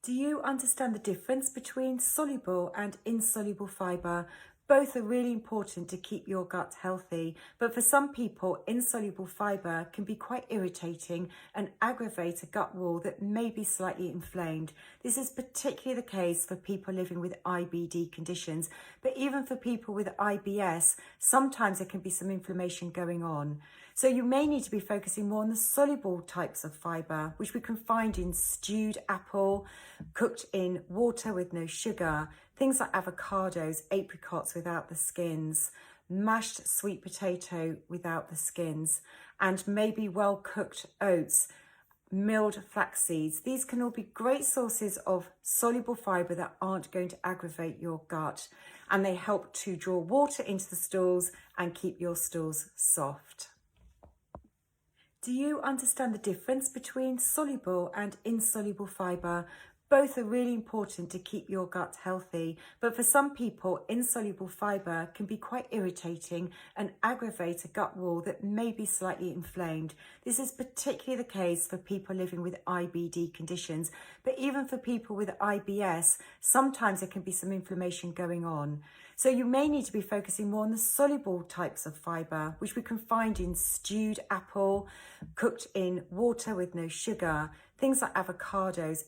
Do you understand the difference between soluble and insoluble fibre? Both are really important to keep your gut healthy, but for some people, insoluble fibre can be quite irritating and aggravate a gut wall that may be slightly inflamed. This is particularly the case for people living with IBD conditions, but even for people with IBS, sometimes there can be some inflammation going on. So you may need to be focusing more on the soluble types of fibre, which we can find in stewed apple, cooked in water with no sugar, things like avocados, apricots without the skins, mashed sweet potato without the skins, and maybe well-cooked oats, milled flax seeds. These can all be great sources of soluble fibre that aren't going to aggravate your gut, and they help to draw water into the stools and keep your stools soft. Do you understand the difference between soluble and insoluble fibre? Both are really important to keep your gut healthy, but for some people, insoluble fibre can be quite irritating and aggravate a gut wall that may be slightly inflamed. This is particularly the case for people living with IBD conditions, but even for people with IBS, sometimes there can be some inflammation going on. So you may need to be focusing more on the soluble types of fibre, which we can find in stewed apple, cooked in water with no sugar, things like avocados,